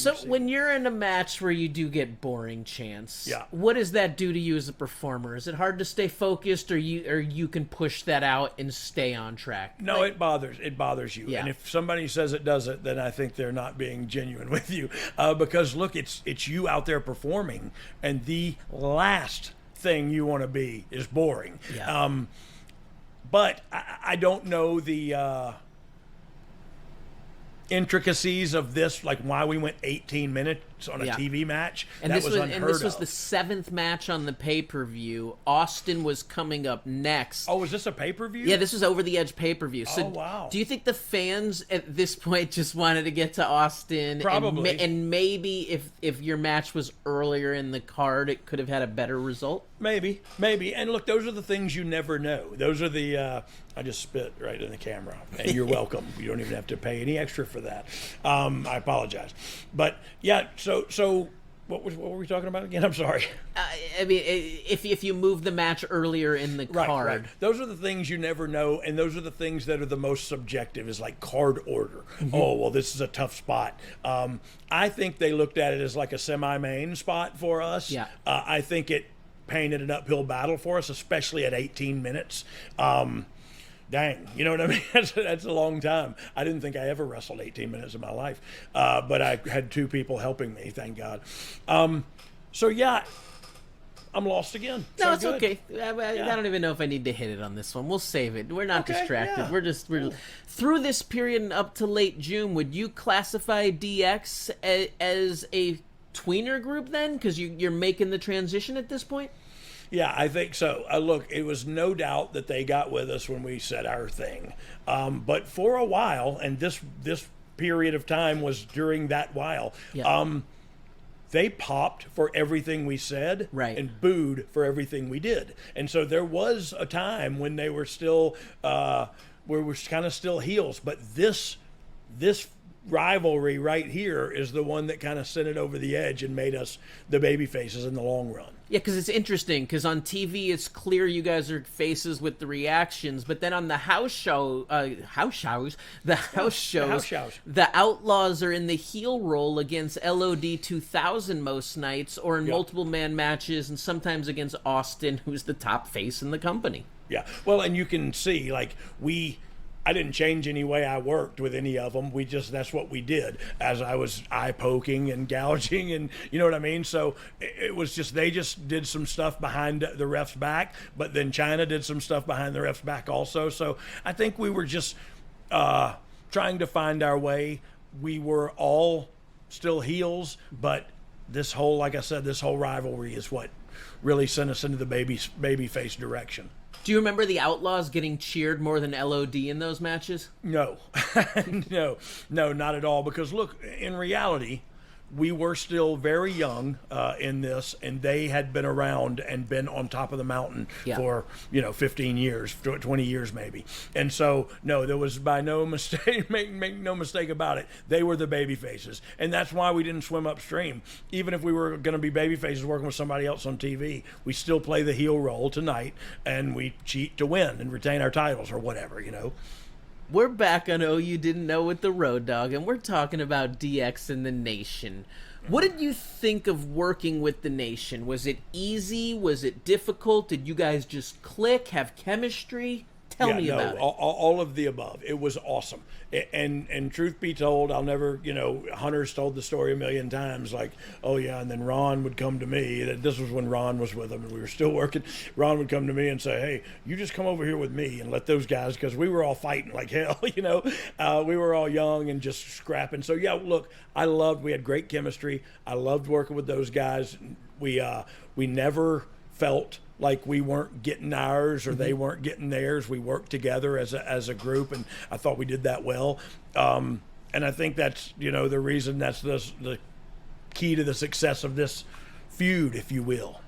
So when you're in a match where you do get boring chants, Yeah. what does that do to you as a performer? Is it hard to stay focused, or you can push that out and stay on track? No, it bothers you. Yeah. And if somebody says it doesn't, then I think they're not being genuine with you. Because look, it's you out there performing, and the last thing you want to be is boring. Yeah. But I don't know the intricacies of this, like why we went 18 minutes on a TV match. And that this was unheard the of. 7th match on the pay-per-view. Austin was coming up next. Oh, was this a pay-per-view? Yeah, this was Over the Edge pay-per-view. So Oh, wow. do you think the fans at this point just wanted to get to Austin? Probably. And maybe if your match was earlier in the card, it could have had a better result? Maybe. And look, those are the things you never know. Those are the, I just spit right in the camera. And you're welcome. You don't even have to pay any extra for that. I apologize. But yeah, so what were we talking about again? I'm sorry. I mean, if you move the match earlier in the card. Right. Those are the things you never know, and those are the things that are the most subjective, is like card order. Mm-hmm. Oh, well, this is a tough spot. I think they looked at it as like a semi-main spot for us. Yeah. I think it painted an uphill battle for us, especially at 18 minutes. Dang, you know what I mean? That's a long time. I didn't think I ever wrestled 18 minutes in my life, but I had 2 people helping me, thank God. So yeah, I'm lost again. No, So it's good. okay. I don't even know if I need to hit it on this one. We'll save it. We're not Okay, distracted. yeah. We're through this period and up to late June. Would you classify DX as a tweener group then? Because you're making the transition at this point. Yeah, I think so. Look, it was no doubt that they got with us when we said our thing. But for a while, and this period of time was during that while, they popped for everything we said, right, and booed for everything we did. And so there was a time when they were still, we were kind of still heels. But this rivalry right here is the one that kind of sent it over the edge and made us the baby faces in the long run. Yeah, because it's interesting, because on TV it's clear you guys are faces with the reactions, but then on the house shows, the Outlaws are in the heel role against LOD 2000 most nights, or in multiple man matches, and sometimes against Austin, who's the top face in the company. Yeah, well, and you can see, like, I didn't change any way I worked with any of them. That's what we did, as I was eye poking and gouging, and you know what I mean? So it was just, they just did some stuff behind the ref's back, but then China did some stuff behind the ref's back also. So I think we were just trying to find our way. We were all still heels, but this whole, like I said, this whole rivalry is what really sent us into the baby face direction. Do you remember the Outlaws getting cheered more than LOD in those matches? No, no, not at all. Because look, in reality, we were still very young in this, and they had been around and been on top of the mountain for 15 years, 20 years maybe. And so, no, there was by no mistake, make no mistake about it, they were the baby faces, and that's why we didn't swim upstream. Even if we were going to be baby faces working with somebody else on TV, we still play the heel role tonight, and we cheat to win and retain our titles or whatever, We're back on Oh You Didn't Know with the Road Dogg, and we're talking about DX and the Nation. What did you think of working with the Nation? Was it easy? Was it difficult? Did you guys just click, have chemistry? Tell me about it. All of the above. It was awesome. And truth be told, I'll never, Hunter's told the story a million times, like, oh yeah, and then Ron would come to me. This was when Ron was with him and we were still working. Ron would come to me and say, hey, you just come over here with me and let those guys, because we were all fighting like hell, we were all young and just scrapping. So yeah, look, we had great chemistry. I loved working with those guys. We never felt like we weren't getting ours or they weren't getting theirs. We worked together as a group, and I thought we did that well. And I think that's, the reason, that's the key to the success of this feud, if you will.